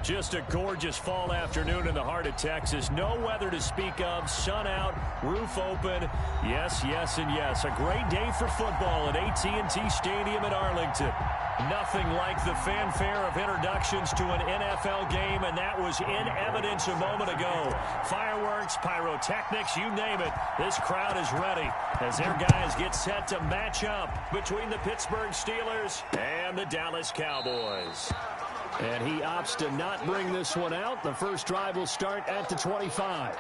Just a gorgeous fall afternoon in the heart of Texas. No weather to speak of. Sun out, roof open. Yes, yes, and yes. A great day for football at AT&T Stadium in Arlington. Nothing like the fanfare of introductions to an NFL game, and that was in evidence a moment ago. Fireworks, pyrotechnics, you name it. This crowd is ready as their guys get set to match up between the Pittsburgh Steelers and the Dallas Cowboys. And he opts to not bring this one out. The first drive will start at the 25.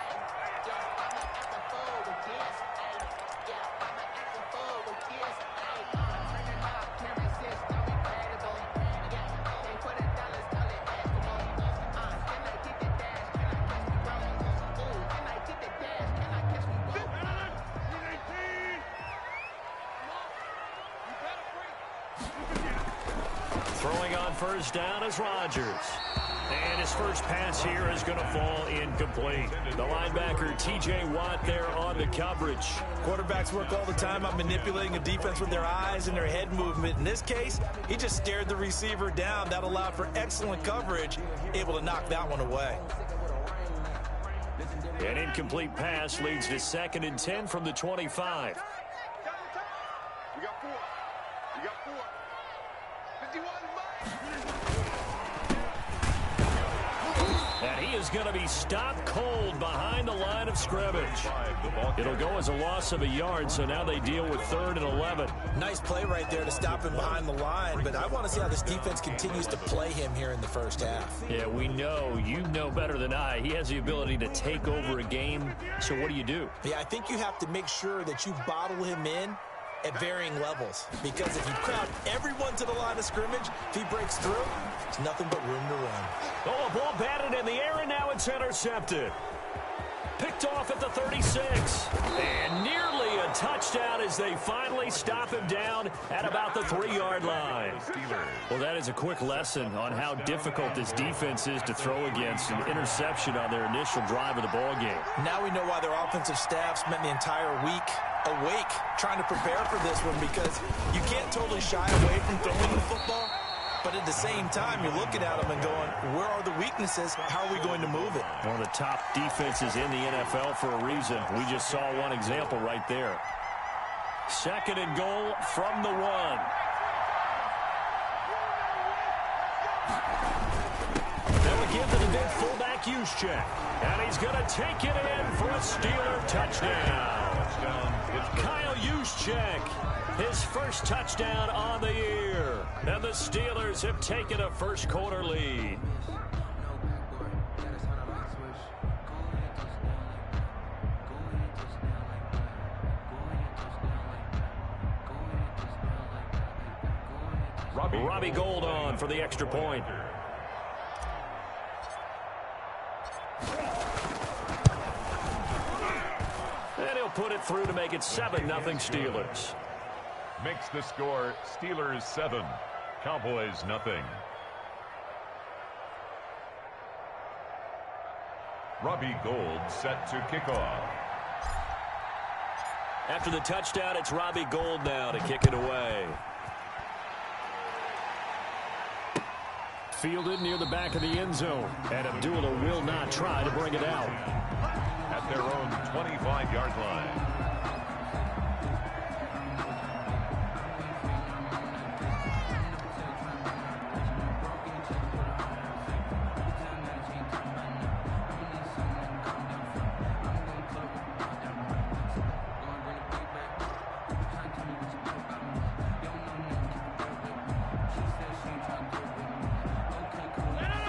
Throwing on first down is Rodgers. And his first pass here is going to fall incomplete. The linebacker, T.J. Watt, there on the coverage. Quarterbacks work all the time on manipulating a defense with their eyes and their head movement. In this case, he just stared the receiver down. That allowed for excellent coverage, able to knock that one away. An incomplete pass leads to 2nd and 10 from the 25. We got 4. We got 4. 51. And he is going to be stopped cold behind the line of scrimmage. It'll go as a loss of a yard, so now they deal with 3rd and 11. Nice play right there to stop him behind the line, but I want to see how this defense continues to play him here in the first half. Yeah, we know. You know better than I. He has the ability to take over a game, so what do? Yeah, I think you have to make sure that you bottle him in at varying levels, because if you crowd everyone to the line of scrimmage, if he breaks through, there's nothing but room to run. Oh, a ball batted in the air, and now it's intercepted. Picked off at the 36. And nearly a touchdown as they finally stop him down at about the 3-yard line. Well, that is a quick lesson on how difficult this defense is to throw against. An interception on their initial drive of the ball game. Now we know why their offensive staff spent the entire week awake trying to prepare for this one, because you can't totally shy away from throwing the football, but at the same time you're looking at them and going, where are the weaknesses? How are we going to move it? One of the top defenses in the NFL for a reason. We just saw one example right there. 2nd and goal from the 1. They'll give to the big fullback Juszczyk, and he's going to take it in for a Steeler touchdown. Kyle Juszczyk, his first touchdown on the year. And the Steelers have taken a first-quarter lead. Robbie Gould on for the extra point. And he'll put it through to make it 7-0 Steelers. Makes the score Steelers 7, Cowboys nothing. Robbie Gould set to kick off. After the touchdown, it's Robbie Gould now to kick it away. Fielded near the back of the end zone, and Abdullah will not try to bring it out. At their own 25-yard line.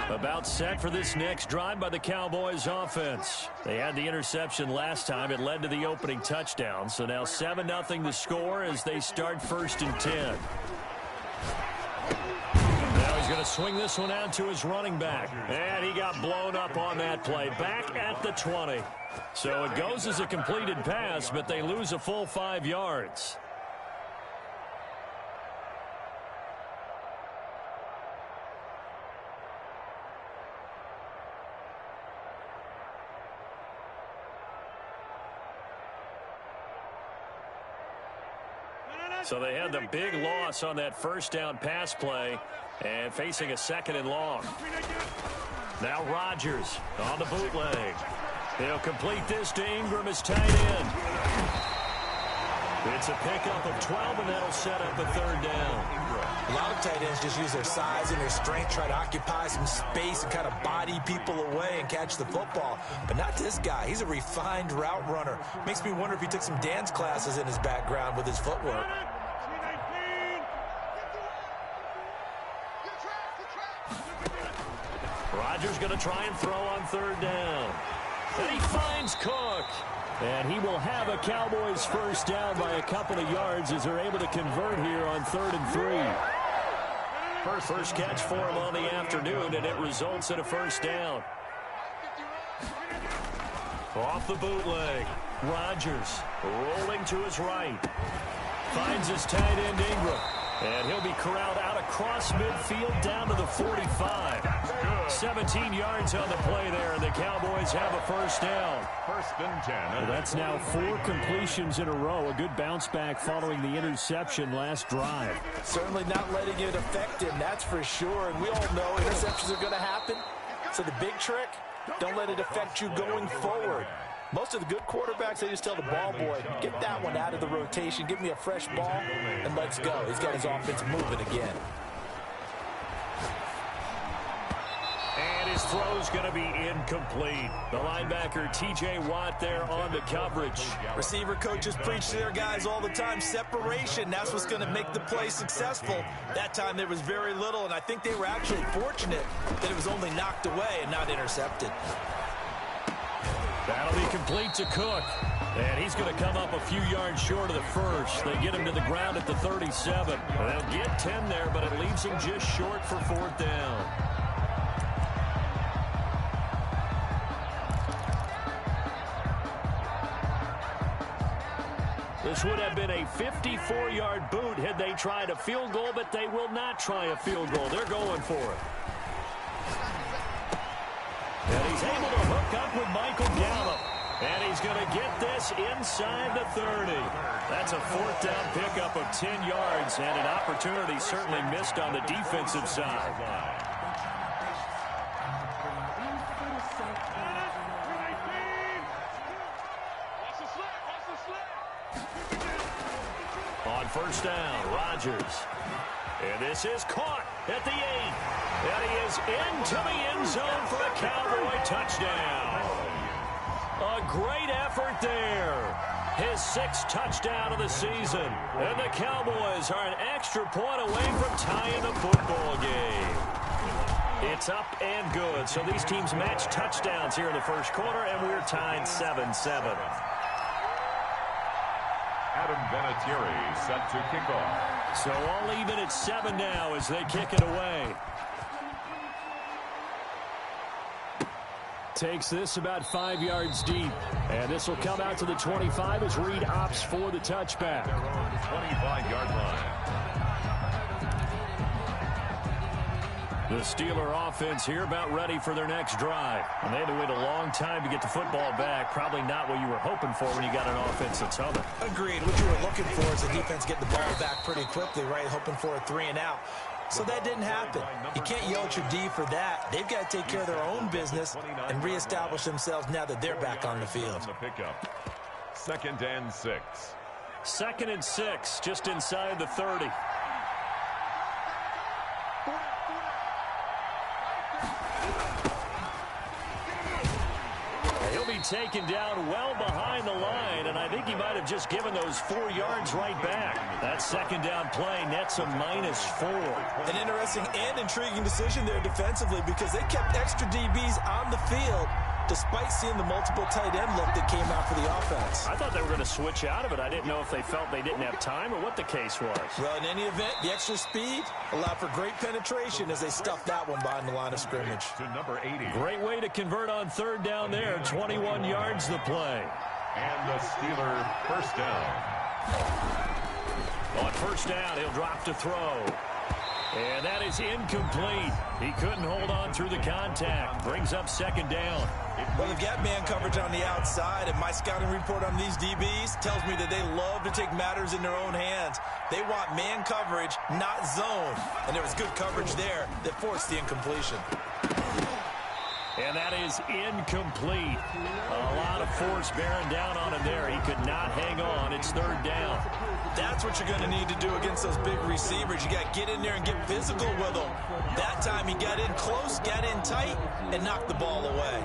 About set for this next drive by the Cowboys offense. They had the interception last time. It led to the opening touchdown. So now 7-0 the score as they start 1st and 10. Now he's going to swing this one out to his running back. And he got blown up on that play. Back at the 20. So it goes as a completed pass, but they lose a full 5 yards. So they had the big loss on that first down pass play and facing a 2nd and long. Now Rodgers on the bootleg. They'll complete this to Ingram as tight end. It's a pickup of 12, and that'll set up a third down. A lot of tight ends just use their size and their strength, try to occupy some space and kind of body people away and catch the football. But not this guy. He's a refined route runner. Makes me wonder if he took some dance classes in his background with his footwork. Rodgers going to try and throw on third down. And he finds Cook. And he will have a Cowboys first down by a couple of yards as they're able to convert here on 3rd and 3. First catch for him on the afternoon, and it results in a first down. Off the bootleg, Rodgers rolling to his right. Finds his tight end Ingram. And he'll be corralled out across midfield down to the 45. 17 yards on the play there, and the Cowboys have a first down. 1st and 10. Well, that's now 4 completions in a row. A good bounce back following the interception last drive. Certainly not letting it affect him, that's for sure. And we all know interceptions are going to happen. So the big trick, don't let it affect you going forward. Most of the good quarterbacks, they just tell the ball boy, get that one out of the rotation, give me a fresh ball, and let's go. He's got his offense moving again. And his throw's going to be incomplete. The linebacker, T.J. Watt, there on the coverage. Receiver coaches preach to their guys all the time. Separation, that's what's going to make the play successful. That time there was very little, and I think they were actually fortunate that it was only knocked away and not intercepted. That'll be complete to Cook. And he's going to come up a few yards short of the first. They get him to the ground at the 37. They'll get 10 there, but it leaves him just short for 4th down. This would have been a 54-yard boot had they tried a field goal, but they will not try a field goal. They're going for it. And he's able to hook up with Michael Gallup. And he's going to get this inside the 30. That's a 4th down pickup of 10 yards, and an opportunity certainly missed on the defensive side. On first down, Rodgers. And this is caught at the 8. And he is into the end zone for a Cowboy touchdown. A great effort there. His 6th touchdown of the season. And the Cowboys are an extra point away from tying the football game. It's up and good. So these teams match touchdowns here in the first quarter, and we're tied 7-7. Adam Vinatieri set to kick off. So all even at 7 now as they kick it away. Takes this about 5 yards deep. And this will come out to the 25 as Reed opts for the touchback. Their own 25-yard line. The Steeler offense here about ready for their next drive. And they had to wait a long time to get the football back. Probably not what you were hoping for when you got an offense that's humming. Agreed. What you were looking for is the defense getting the ball back pretty quickly, right? Hoping for a 3 and out. So that didn't happen. You can't yell at your D for that. They've got to take care of their own business and reestablish themselves now that they're back on the field. 2nd and 6. 2nd and 6, just inside the 30. He'll be taken down well behind the line, and I think he might have just given those 4 yards right back. That 2nd down play nets a -4. An interesting and intriguing decision there defensively because they kept extra DBs on the field despite seeing the multiple tight end look that came out for the offense. I thought they were going to switch out of it. I didn't know if they felt they didn't have time or what the case was. Well, in any event, the extra speed allowed for great penetration as they stuffed that one behind the line of scrimmage. To number 80. Great way to convert on 3rd down there. 21 yards the play. And the Steeler first down. On first down, he'll drop to throw. And that is incomplete. He couldn't hold on through the contact. Brings up 2nd down. Well, they've got man coverage on the outside, and my scouting report on these DBs tells me that they love to take matters in their own hands. They want man coverage, not zone. And there was good coverage there that forced the incompletion. And that is incomplete. A lot of force bearing down on him there. He could not hang on. It's third down. That's what you're going to need to do against those big receivers. You got to get in there and get physical with them. That time he got in close, got in tight, and knocked the ball away.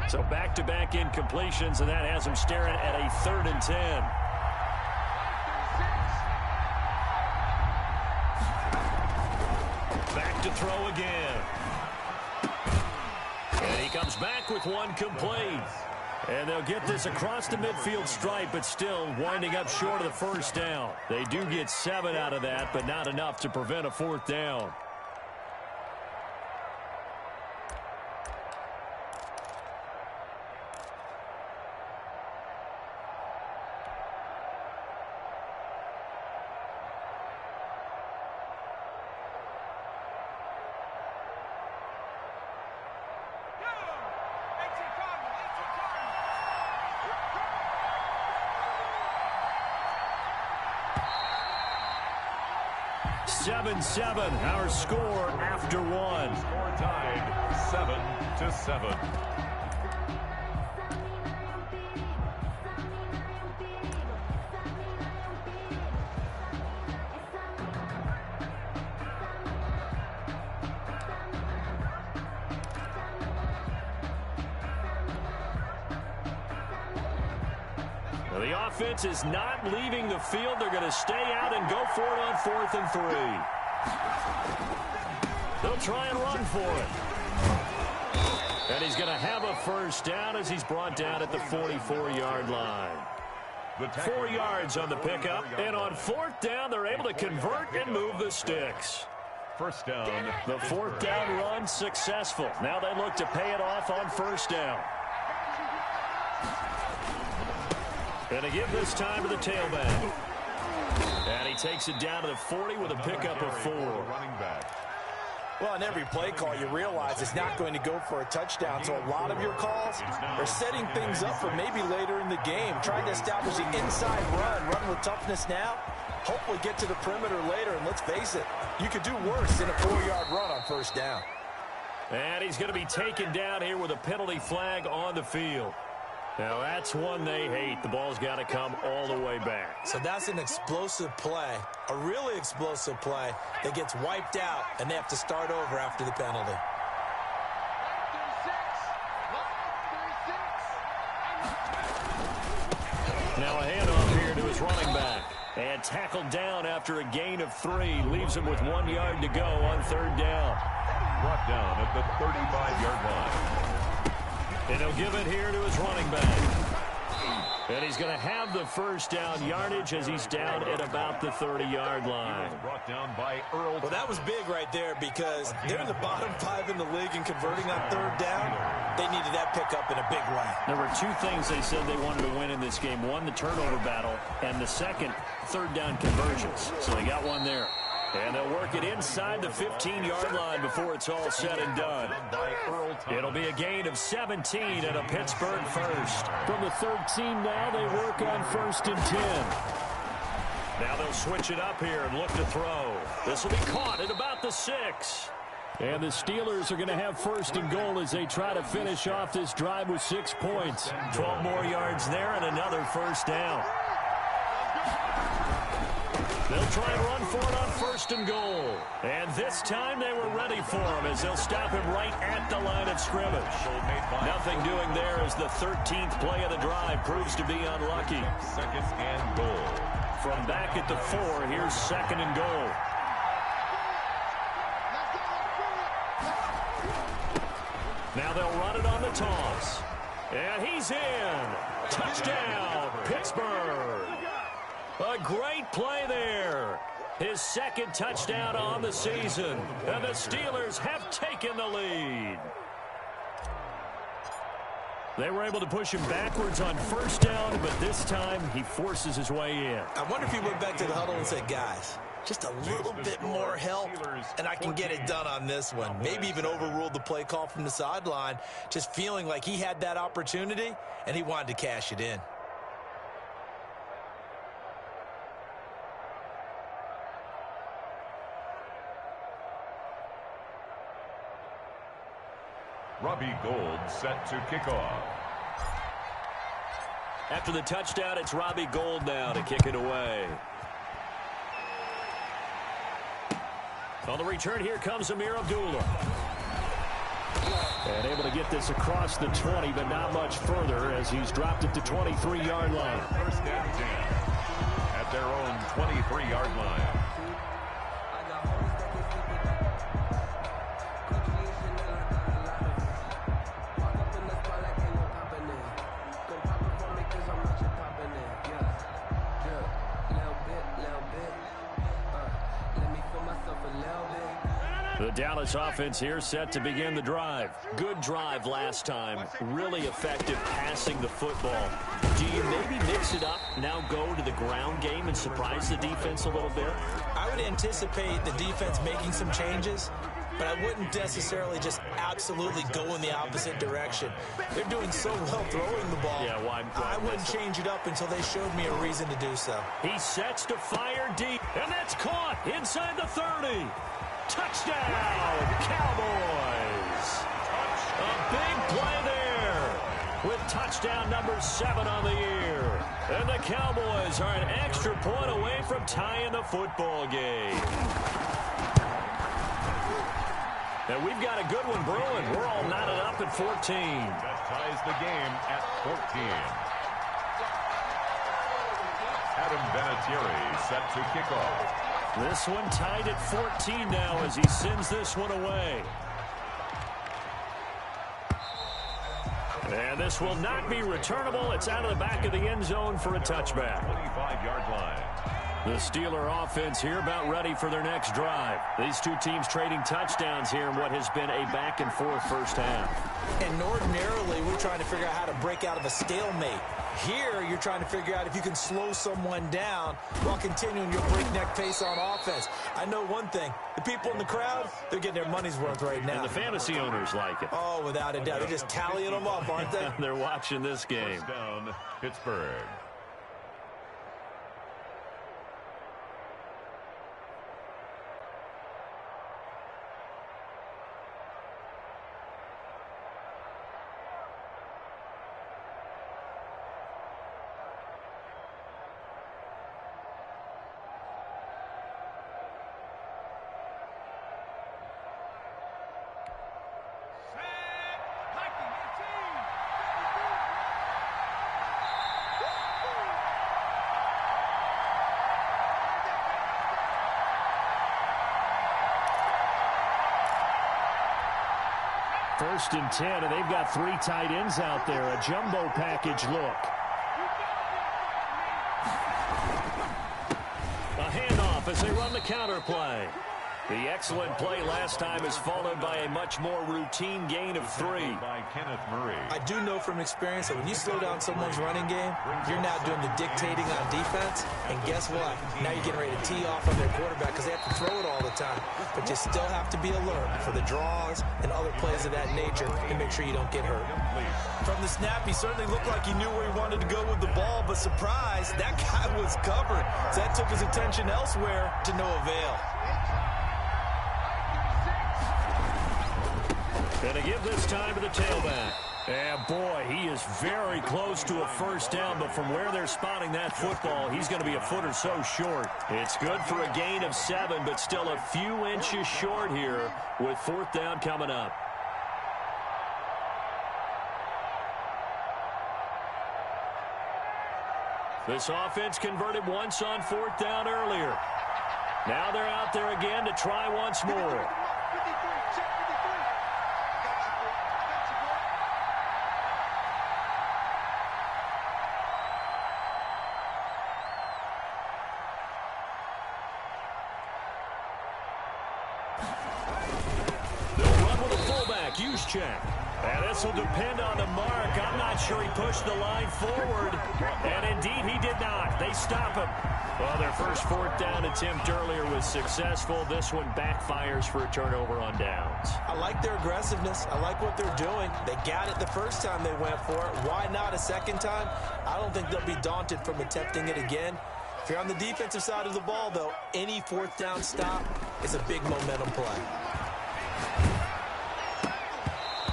So back-to-back incompletions, and that has him staring at a 3rd and 10. Back to throw again. And he comes back with one complete. And they'll get this across the midfield stripe, but still winding up short of the first down. They do get 7 out of that, but not enough to prevent a 4th down. Seven, our score after one. Score tied 7-7. The offense is not leaving the field. They're going to stay out and go for it on 4th and 3. They'll try and run for it. And he's going to have a first down as he's brought down at the 44-yard line. 4 yards on the pickup. And on 4th down, they're able to convert and move the sticks. First down. The 4th down run successful. Now they look to pay it off on 1st down. And to give this time to the tailback. And he takes it down to the 40 with a pickup of 4. Well, in every play call, you realize it's not going to go for a touchdown. So a lot of your calls are setting things up for maybe later in the game, trying to establish the inside run with toughness now, hopefully get to the perimeter later. And let's face it, you could do worse than a 4-yard run on 1st down. And he's going to be taken down here with a penalty flag on the field. Now, that's one they hate. The ball's got to come all the way back. So that's an explosive play, a really explosive play that gets wiped out, and they have to start over after the penalty. Now a handoff here to his running back. And tackled down after a gain of 3. Leaves him with 1 yard to go on 3rd down. Brought down at the 35-yard line. And he'll give it here to his running back. And he's going to have the first down yardage as he's down at about the 30-yard line. Brought down by Earl. Well, that was big right there because they're in the bottom 5 in the league in converting on 3rd down. They needed that pickup in a big way. There were 2 things they said they wanted to win in this game. One, the turnover battle, and the second, 3rd down conversions. So they got one there. And they'll work it inside the 15-yard line before it's all said and done. It'll be a gain of 17 and a Pittsburgh first. From the 13 now, they work on 1st and 10. Now they'll switch it up here and look to throw. This will be caught at about the 6. And the Steelers are going to have 1st and goal as they try to finish off this drive with 6 points. 12 more yards there and another first down. They'll try and run for it on 1st and goal. And this time they were ready for him as they'll stop him right at the line of scrimmage. Nothing doing there as the 13th play of the drive proves to be unlucky. 2nd and goal. From back at the 4, here's 2nd and goal. Now they'll run it on the toss. And he's in. Touchdown, Pittsburgh. A great play there. His 2nd touchdown on the season. And the Steelers have taken the lead. They were able to push him backwards on first down, but this time he forces his way in. I wonder if he went back to the huddle and said, guys, just a little bit more help, and I can get it done on this one. Maybe even overruled the play call from the sideline, just feeling like he had that opportunity, and he wanted to cash it in. Robbie Gould set to kick off. After the touchdown, it's Robbie Gould now to kick it away. On the return, here comes Amir Abdullah. And able to get this across the 20, but not much further as he's dropped it to 23-yard line. First and 10 at their own 23-yard line. The Dallas offense here set to begin the drive. Good drive last time. Really effective passing the football. Do you maybe mix it up, now go to the ground game and surprise the defense a little bit? I would anticipate the defense making some changes, but I wouldn't necessarily just absolutely go in the opposite direction. They're doing so well throwing the ball. Yeah, why I wouldn't change it up until they showed me a reason to do so. He sets to fire deep, and that's caught inside the 30. Touchdown, Cowboys. A big play there with touchdown number 7 on the year. And the Cowboys are an extra point away from tying the football game. And we've got a good one brewing. We're all knotted up at 14. That ties the game at 14. Adam Vinatieri set to kick off. This one tied at 14 now as he sends this one away. And this will not be returnable. It's out of the back of the end zone for a touchback. 25-yard line. The Steeler offense here about ready for their next drive. These two teams trading touchdowns here in what has been a back-and-forth first half. And ordinarily, we're trying to figure out how to break out of a stalemate. Here, you're trying to figure out if you can slow someone down while continuing your breakneck pace on offense. I know one thing. The people in the crowd, they're getting their money's worth right now. And the fantasy owners like it. Oh, without a doubt. They're just tallying them up, aren't they? They're watching this game. First down, Pittsburgh. First and 10, and they've got 3 tight ends out there. A jumbo package look. A handoff as they run the counter play. The excellent play last time is followed by a much more routine gain of 3. By Kenneth Murray. I do know from experience that when you slow down someone's running game, you're now doing the dictating on defense. And guess what? Now you're getting ready to tee off on their quarterback because they have to throw it all the time. But you still have to be alert for the draws and other plays of that nature and make sure you don't get hurt. From the snap, he certainly looked like he knew where he wanted to go with the ball, but surprise, that guy was covered. So that took his attention elsewhere to no avail. Gonna give this time to the tailback. And boy, he is very close to a first down, but from where they're spotting that football, he's going to be a foot or so short. It's good for a gain of 7, but still a few inches short here with 4th down coming up. This offense converted once on 4th down earlier. Now they're out there again to try once more. Check. And this will depend on the mark. I'm not push the line forward, and indeed he did not. They stop him. Well, their first fourth down attempt earlier was successful. This one backfires for a turnover on downs. I like their aggressiveness. I like what they're doing. They got it the first time they went for it. Why not a second time? I don't think they'll be daunted from attempting it again. If you're on the defensive side of the ball, though, any fourth down stop is a big momentum play.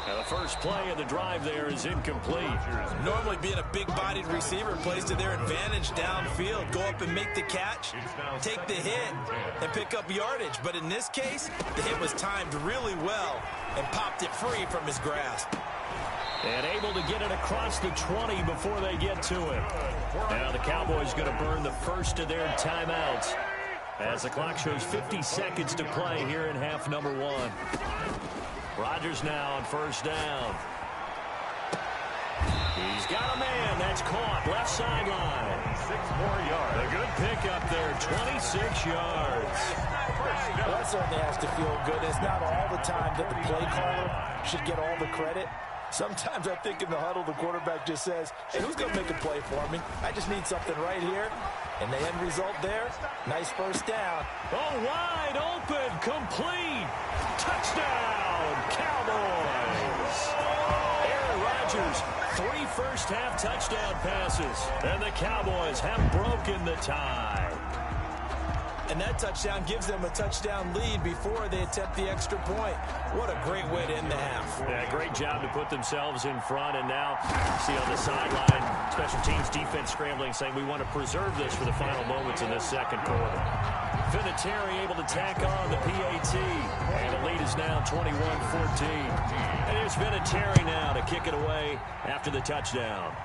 Now the first play of the drive there is incomplete. Normally being a big-bodied receiver plays to their advantage downfield. Go up and make the catch, take the hit, and pick up yardage. But in this case, the hit was timed really well and popped it free from his grasp. And able to get it across the 20 before they get to it. Now the Cowboys going to burn the first of their timeouts as the clock shows 50 seconds to play here in half number 1. Rodgers now on first down. He's got a man. That's caught. Left sideline. 6 more yards. A good pickup there. 26 yards. Well, that certainly has to feel good. It's not all the time that the play caller should get all the credit. Sometimes I think in the huddle, the quarterback just says, hey, who's going to make a play for me? I just need something right here. And the end result there, nice first down. Oh, wide open, complete. Touchdown, Cowboys. Aaron Rodgers, 3 first-half touchdown passes. And the Cowboys have broken the tie. And that touchdown gives them a touchdown lead before they attempt the extra point. What a great way to end the half. Yeah, great job to put themselves in front. And now, see on the sideline, special teams defense scrambling, saying we want to preserve this for the final moments in this second quarter. Vinatieri able to tack on the PAT. And the lead is now 21-14. And here's Vinatieri now to kick it away after the touchdown.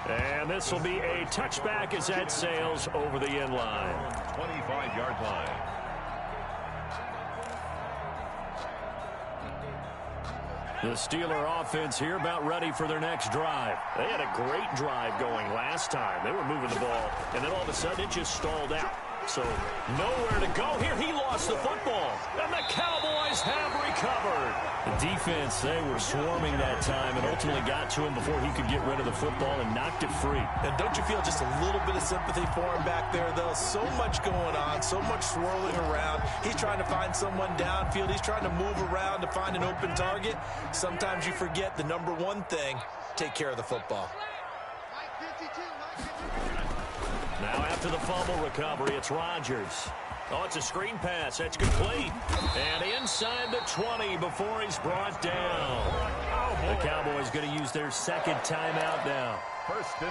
And this will be a touchback as that sails over the end line. 25-yard line. The Steeler offense here about ready for their next drive. They had a great drive going last time. They were moving the ball, and then all of a sudden it just stalled out. So nowhere to go here. He lost the football, and the Cowboys have recovered. The defense, they were swarming that time and ultimately got to him before he could get rid of the football and knocked it free. And don't you feel just a little bit of sympathy for him back there, though? So much going on, so much swirling around. He's trying to find someone downfield. He's trying to move around to find an open target. Sometimes you forget the number one thing, take care of the football. Now after the fumble recovery, it's Rodgers. Oh, it's a screen pass. That's complete. And inside the 20 before he's brought down. The Cowboys going to use their second timeout now,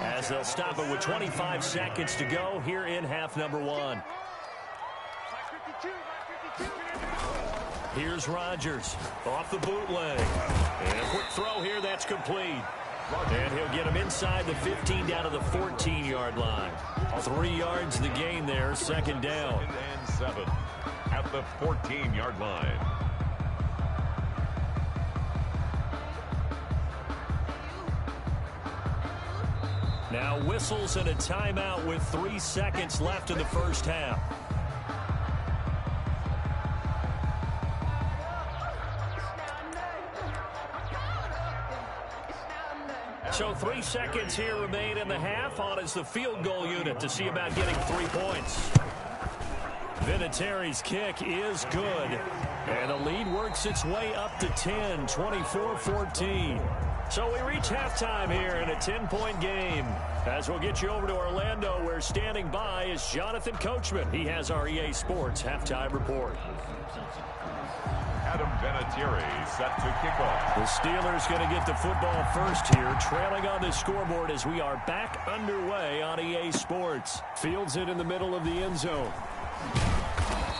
as they'll stop it with 25 seconds to go here in half number 1. Here's Rodgers off the bootleg. And a quick throw here. That's complete. And he'll get him inside the 15 down to the 14-yard line. 3 yards the gain there, second down. And 7 at the 14-yard line. Now whistles and a timeout with 3 seconds left in the first half. So 3 seconds here remain in the half. On is the field goal unit to see about getting 3 points. Vinatieri's kick is good. And the lead works its way up to 10, 24-14. So we reach halftime here in a 10-point game. As we'll get you over to Orlando, where standing by is Jonathan Coachman. He has our EA Sports halftime report. Adam Vinatieri set to kick off. The Steelers going to get the football first here, trailing on the scoreboard as we are back underway on EA Sports. Fields it in the middle of the end zone.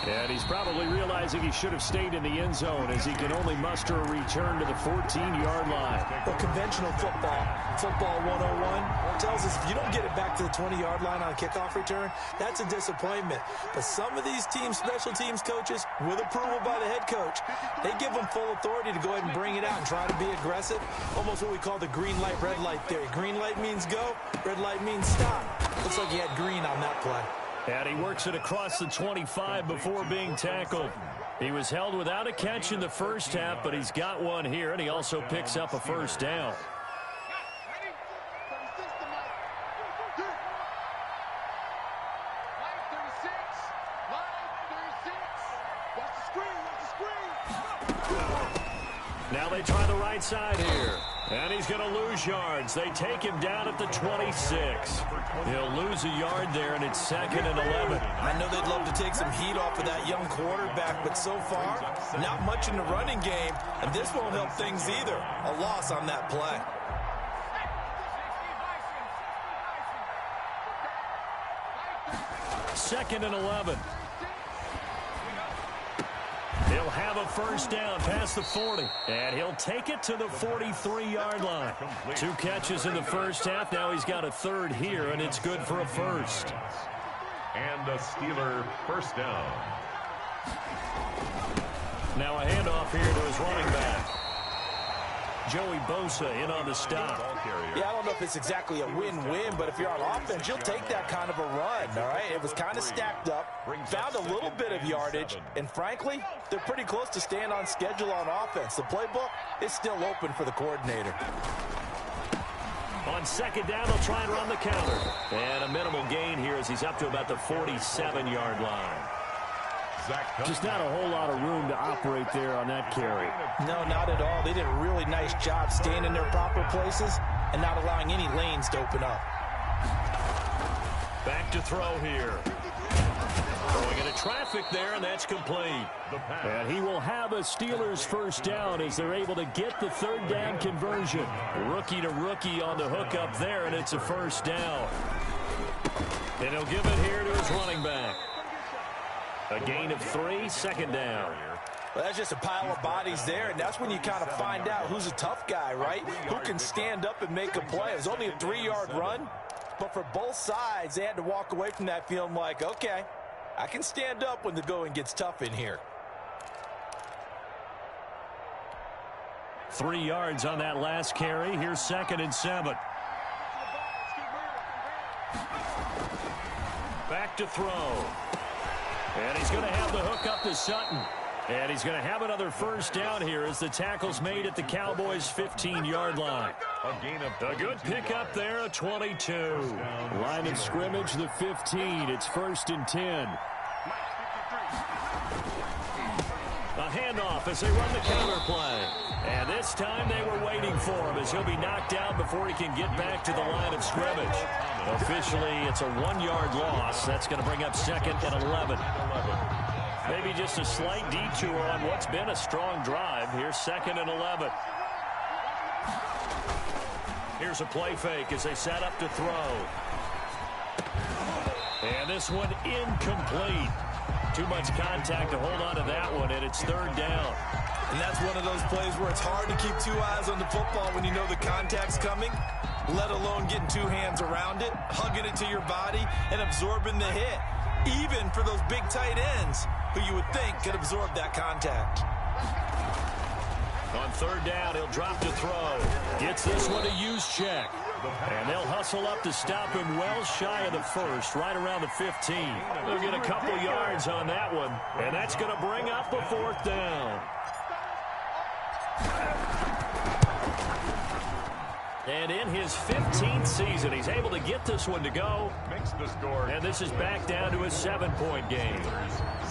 And he's probably realizing he should have stayed in the end zone as he can only muster a return to the 14-yard line. Well, conventional football 101, tells us if you don't get it back to the 20-yard line on a kickoff return, that's a disappointment. But some of these teams, special teams coaches, with approval by the head coach, they give them full authority to go ahead and bring it out and try to be aggressive. Almost what we call the green light, red light theory. Green light means go, red light means stop. Looks like he had green on that play. And he works it across the 25 before being tackled. He was held without a catch in the first half, but he's got one here, and he also picks up a first down. Now they try the right side here. And he's going to lose yards. They take him down at the 26. He'll lose a yard there, and it's 2nd and 11. I know they'd love to take some heat off of that young quarterback, but so far, not much in the running game, and this won't help things either. A loss on that play. Second and 11. He'll have a first down past the 40, and he'll take it to the 43-yard line. 2 catches in the first half. Now he's got a third here, and it's good for a first. And a Steeler first down. Now a handoff here to his running back. Joey Bosa in on the stop. Yeah, I don't know if it's exactly a win-win, but if you're on offense, you'll take that kind of a run, all right? It was kind of stacked up, found a little bit of yardage, and frankly, they're pretty close to staying on schedule on offense. The playbook is still open for the coordinator. On second down, they'll try and run the counter. And a minimal gain here as he's up to about the 47-yard line. Just not a whole lot of room to operate there on that carry. No, not at all. They did a really nice job staying in their proper places and not allowing any lanes to open up. Back to throw here. Throwing into traffic there, and that's complete. And he will have a Steelers first down as they're able to get the third down conversion. Rookie to rookie on the hookup there, and it's a first down. And he'll give it here to his running back. A gain of 3, second down. Well, that's just a pile of bodies there, and that's when you kind of find out who's a tough guy, right? Who can stand up and make a play. It was only a 3-yard run, but for both sides, they had to walk away from that feeling like, okay, I can stand up when the going gets tough in here. 3 yards on that last carry. Here's 2nd and 7. Back to throw. And he's going to have the hook up to Sutton. And he's going to have another first down here as the tackle's made at the Cowboys' 15-yard line. A good pickup there, a 22. Line of scrimmage, the 15. It's 1st and 10. A handoff as they run the counter play. And this time they were waiting for him as he'll be knocked down before he can get back to the line of scrimmage. Officially, it's a 1-yard loss. That's going to bring up 2nd and 11. Maybe just a slight detour on what's been a strong drive. Here's 2nd and 11. Here's a play fake as they set up to throw. And this one incomplete. Too much contact to hold on to that one, and it's 3rd down. And that's one of those plays where it's hard to keep 2 eyes on the football when you know the contact's coming, let alone getting 2 hands around it, hugging it to your body, and absorbing the hit. Even for those big tight ends who you would think could absorb that contact. On 3rd down, he'll drop to throw. Gets this one a use check. And they'll hustle up to stop him well shy of the 1st, right around the 15. They'll get a couple yards on that one, and that's going to bring up a 4th down. And in his 15th season, he's able to get this one to go. Makes the score. And this is back down to a 7-point game.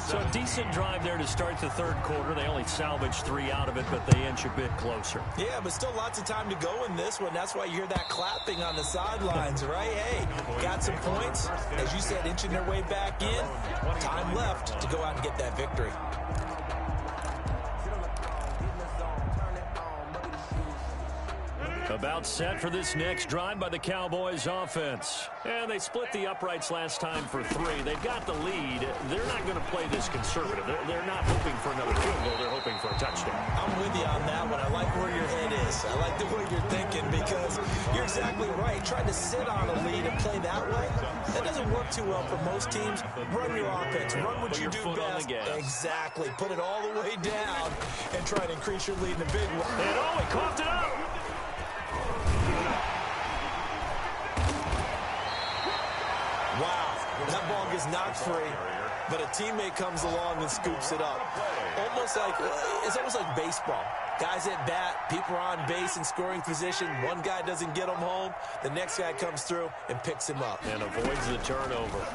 So a decent drive there to start the 3rd quarter. They only salvaged 3 out of it, but they inch a bit closer. Yeah, but still lots of time to go in this one. That's why you hear that clapping on the sidelines, right? Hey, got some points. As you said, inching their way back in. Time left to go out and get that victory. About set for this next drive by the Cowboys offense. And they split the uprights last time for 3. They've got the lead. They're not going to play this conservative. They're not hoping for another field goal. They're hoping for a touchdown. I'm with you on that one. I like where your head is. I like the way you're thinking because you're exactly right. Trying to sit on a lead and play that way, that doesn't work too well for most teams. Run your offense. Run what you do best. Exactly. Put it all the way down and try to increase your lead in a big way. And he coughed it up. Wow, that ball gets knocked free, but a teammate comes along and scoops it up. It's almost like baseball. Guys at bat, people are on base in scoring position. One guy doesn't get them home. The next guy comes through and picks him up. And avoids the turnover.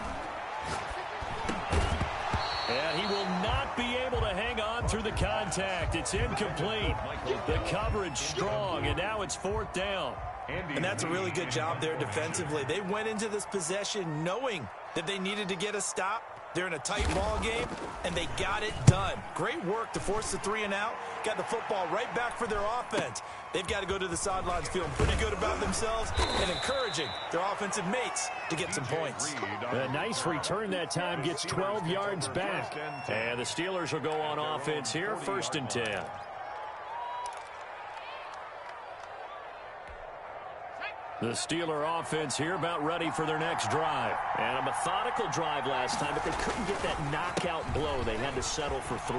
And he will not be able to hang on through the contact. It's incomplete. The coverage strong, and now it's 4th down. And that's a really good job there defensively. They went into this possession knowing that they needed to get a stop. They're in a tight ball game, and they got it done. Great work to force the 3 and out. Got the football right back for their offense. They've got to go to the sidelines feeling pretty good about themselves and encouraging their offensive mates to get some points. A nice return that time, gets 12 yards back. And the Steelers will go on offense here, 1st and 10. The Steeler offense here about ready for their next drive. And a methodical drive last time, but they couldn't get that knockout blow. They had to settle for 3.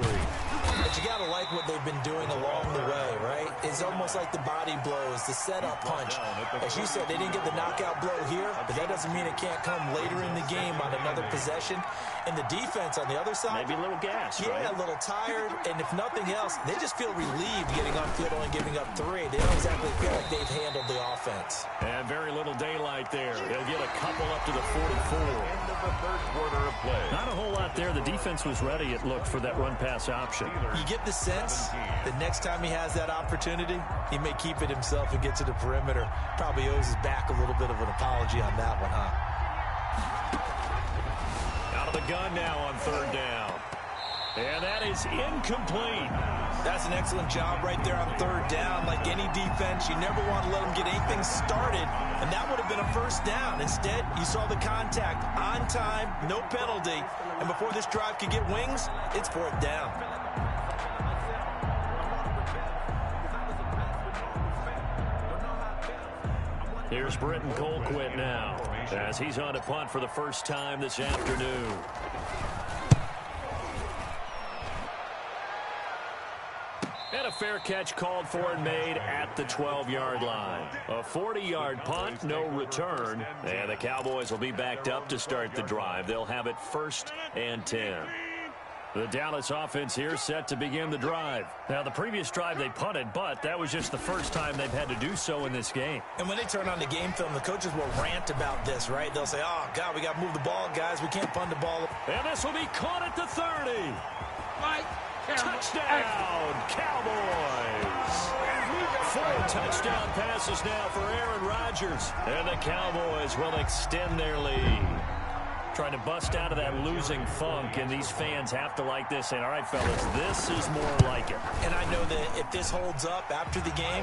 But you got to like what they've been doing along the way, right? It's almost like the body blows, the setup punch. As you said, they didn't get the knockout blow here, but that doesn't mean it can't come later in the game on another possession. And the defense on the other side, maybe a little gas, yeah, right? A little tired. And if nothing else, they just feel relieved getting upfield and giving up 3. They don't exactly feel like they've handled the offense. And very little daylight there. They'll get a couple up to the 44. End of the 3rd quarter of play. Not a whole lot there. The defense was ready, it looked, for that run-pass option. You get the sense the next time he has that opportunity, he may keep it himself and get to the perimeter. Probably owes his back a little bit of an apology on that one, huh? Out of the gun now on 3rd down. And that is incomplete. That's an excellent job right there on 3rd down. Like any defense, you never want to let them get anything started, and that would have been a 1st down. Instead, you saw the contact on time, no penalty, and before this drive could get wings, it's 4th down. Here's Britton Colquitt now, as he's on to punt for the first time this afternoon. And a fair catch called for and made at the 12-yard line. A 40-yard punt, no return. And the Cowboys will be backed up to start the drive. They'll have it 1st and 10. The Dallas offense here set to begin the drive. Now, the previous drive they punted, but that was just the first time they've had to do so in this game. And when they turn on the game film, the coaches will rant about this, right? They'll say, oh, God, we got to move the ball, guys. We can't punt the ball. And this will be caught at the 30. Touchdown, Cowboys. 4 touchdown passes now for Aaron Rodgers. And the Cowboys will extend their lead. Trying to bust out of that losing funk, and these fans have to like this. And all right, fellas, this is more like it. And I know that if this holds up after the game,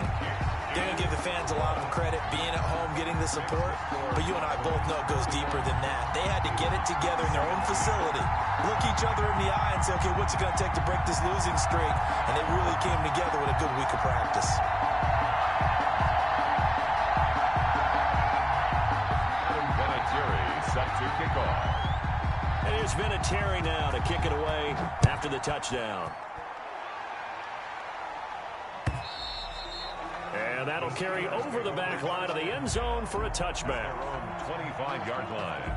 they're going to give the fans a lot of credit being at home, getting the support. But you and I both know it goes deeper than that. They had to get it together in their own facility, look each other in the eye and say, okay, what's it going to take to break this losing streak? And they really came together with a good week of practice. Set to kick off. It is Vinatieri now to kick it away after the touchdown. And that'll carry over the back line of the end zone for a touchback. 25-yard line.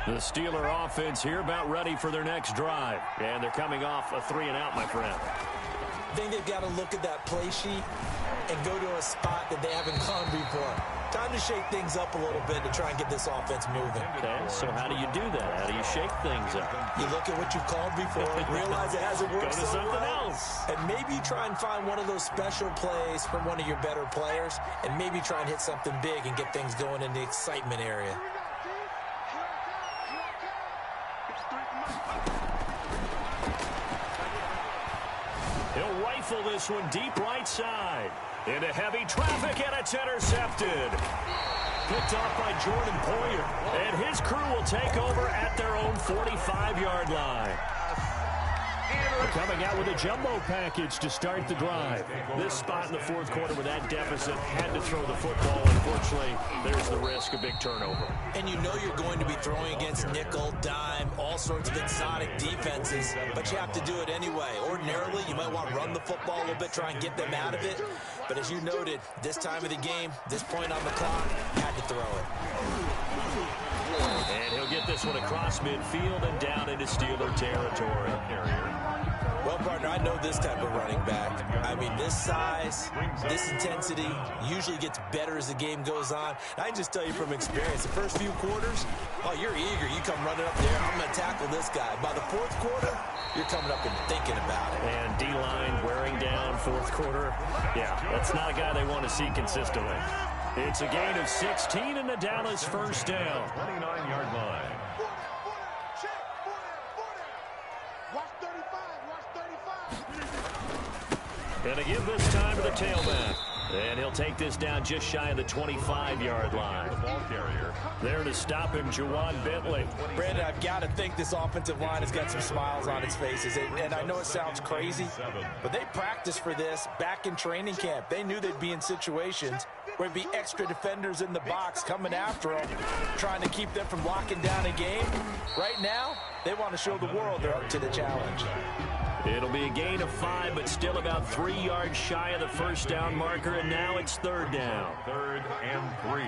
The Steeler offense here about ready for their next drive. And they're coming off a 3 and out, my friend. I think they've got to look at that play sheet and go to a spot that they haven't gone before. Time to shake things up a little bit to try and get this offense moving. Okay, so how do you do that? How do you shake things up? You look at what you've called before, realize it hasn't worked Go to so something well, else. and maybe try and find one of those special plays from one of your better players, and maybe try and hit something big and get things going in the excitement area. He'll rifle this one deep right side. Into heavy traffic, and it's intercepted. Picked off by Jordan Poyer. And his crew will take over at their own 45-yard line. They're coming out with a jumbo package to start the drive. This spot in the 4th quarter with that deficit had to throw the football. Unfortunately, there's the risk. risk a big turnover. And you know you're going to be throwing against nickel, dime, all sorts of exotic defenses, but you have to do it anyway. Ordinarily, you might want to run the football a little bit, try and get them out of it. But as you noted, this time of the game, this point on the clock, had to throw it. And he'll get this one across midfield and down into Steeler territory. Well, partner, I know this type of running back. I mean, this size, this intensity usually gets better as the game goes on. And I can just tell you from experience, the first few quarters, oh, you're eager. You come running up there, I'm going to tackle this guy. By the fourth quarter, you're coming up and thinking about it. And D-line wearing down fourth quarter. Yeah, that's not a guy they want to see consistently. It's a gain of 16 and the Dallas first down. 29-yard line. And to give this time to the tailback. And he'll take this down just shy of the 25-yard line. Ball carrier. There to stop him, Juwan Bentley. Brandon, I've got to think this offensive line has got some smiles on its faces. And I know it sounds crazy, but they practiced for this back in training camp. They knew they'd be in situations where there'd be extra defenders in the box coming after them, trying to keep them from locking down a game. Right now, they want to show the world they're up to the challenge. It'll be a gain of 5, but still about 3 yards shy of the first down marker, and now it's third down. 3rd and 3.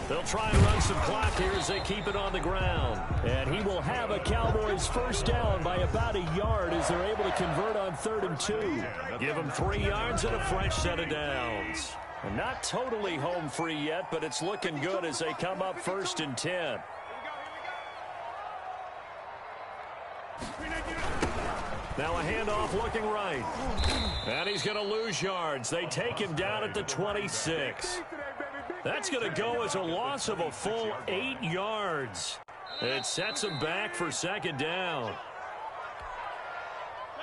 They'll try and run some clock here as they keep it on the ground. And he will have a Cowboys first down by about a yard as they're able to convert on 3rd and 2. Give them 3 yards and a fresh set of downs. And not totally home free yet, but it's looking good as they come up 1st and 10. Now a handoff looking right. And he's going to lose yards. They take him down at the 26. That's going to go as a loss of a full 8 yards. It sets him back for 2nd down.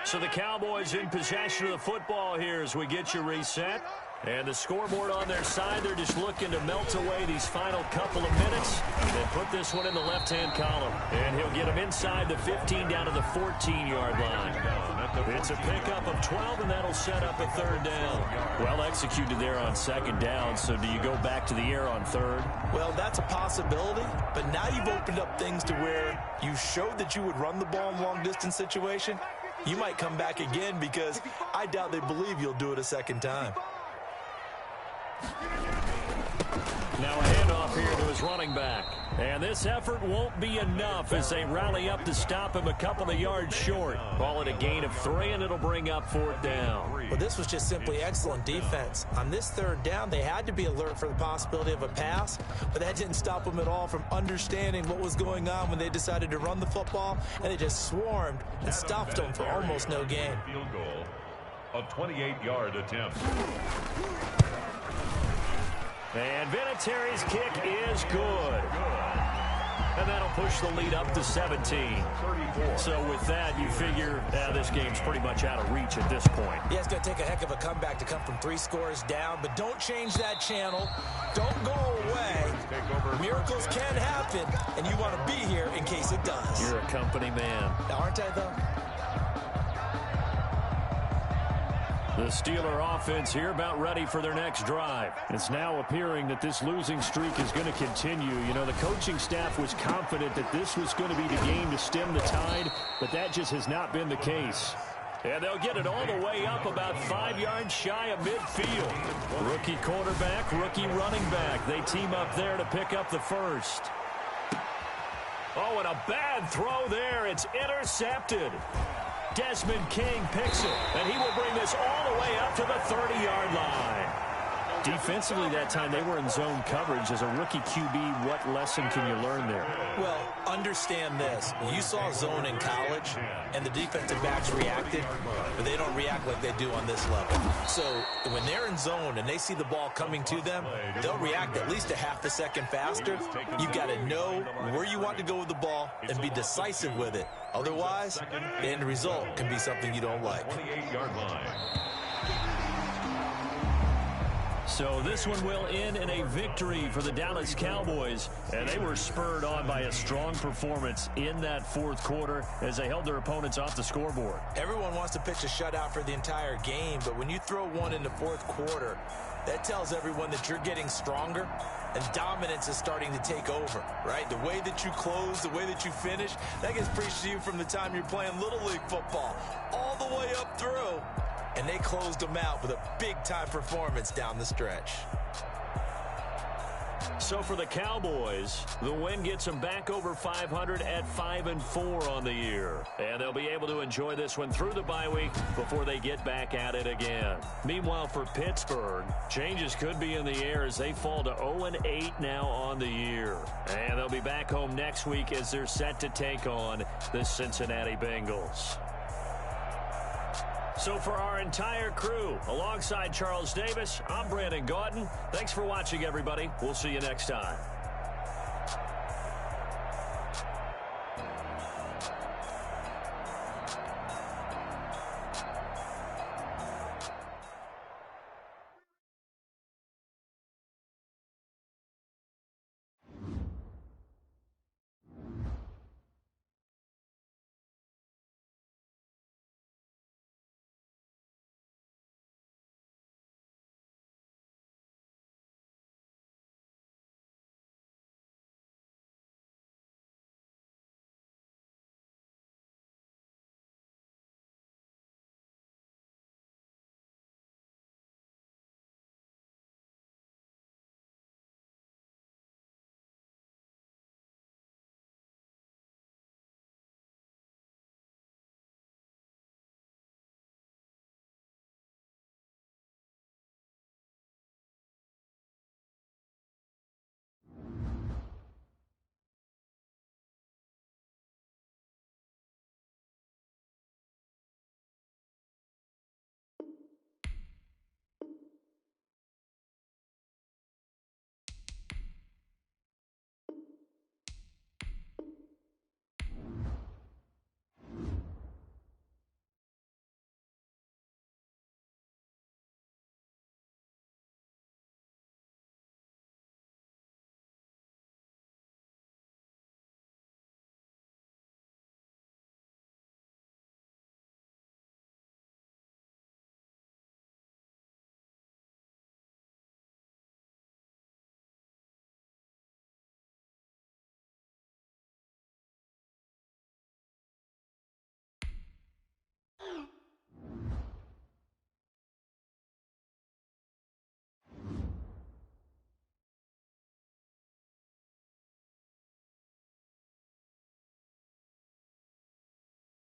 So the Cowboys in possession of the football here as we get you reset. And the scoreboard on their side, they're just looking to melt away these final couple of minutes and put this one in the left-hand column. And he'll get him inside the 15 down to the 14-yard line. It's a pickup of 12, and that'll set up a 3rd down. Well executed there on 2nd down, so do you go back to the air on 3rd? Well, that's a possibility, but now you've opened up things to where you showed that you would run the ball in long-distance situation. You might come back again because I doubt they believe you'll do it a 2nd time. Now a handoff here to his running back. And this effort won't be enough as they rally up to stop him a couple of yards short. Call it a gain of 3, and it'll bring up 4th down. Well, this was just simply excellent defense. On this 3rd down, they had to be alert for the possibility of a pass, but that didn't stop them at all from understanding what was going on when they decided to run the football, and they just swarmed and stuffed them for almost no gain. Field goal. A 28-yard attempt. And Vinatieri's kick is good. And that'll push the lead up to 17. So with that, you figure this game's pretty much out of reach at this point. Yeah, it's going to take a heck of a comeback to come from 3 scores down, but don't change that channel. Don't go away. Miracles can happen, and you want to be here in case it does. You're a company man. Aren't I, though? The Steeler offense here about ready for their next drive. It's now appearing that this losing streak is going to continue. You know, the coaching staff was confident that this was going to be the game to stem the tide, but that just has not been the case. And they'll get it all the way up about 5 yards shy of midfield. Rookie quarterback, rookie running back. They team up there to pick up the first. Oh, and a bad throw there. It's intercepted. Desmond King picks it, and he will bring this all the way up to the 30-yard line. Defensively that time, they were in zone coverage. As a rookie QB, what lesson can you learn there? Well, understand this. You saw zone in college, and the defensive backs reacted, but they don't react like they do on this level. So when they're in zone and they see the ball coming to them, they'll react at least a half a second faster. You've got to know where you want to go with the ball and be decisive with it. Otherwise, the end result can be something you don't like. 28-yard line. So this one will end in a victory for the Dallas Cowboys, and they were spurred on by a strong performance in that fourth quarter as they held their opponents off the scoreboard. Everyone wants to pitch a shutout for the entire game, but when you throw one in the fourth quarter, that tells everyone that you're getting stronger and dominance is starting to take over, right? The way that you close, the way that you finish, that gets preached to you from the time you're playing Little League football all the way up through. And they closed them out with a big-time performance down the stretch. So for the Cowboys, the win gets them back over 500 at 5-4 on the year. And they'll be able to enjoy this one through the bye week before they get back at it again. Meanwhile, for Pittsburgh, changes could be in the air as they fall to 0-8 now on the year. And they'll be back home next week as they're set to take on the Cincinnati Bengals. So for our entire crew, alongside Charles Davis, I'm Brandon Gaudin. Thanks for watching, everybody. We'll see you next time.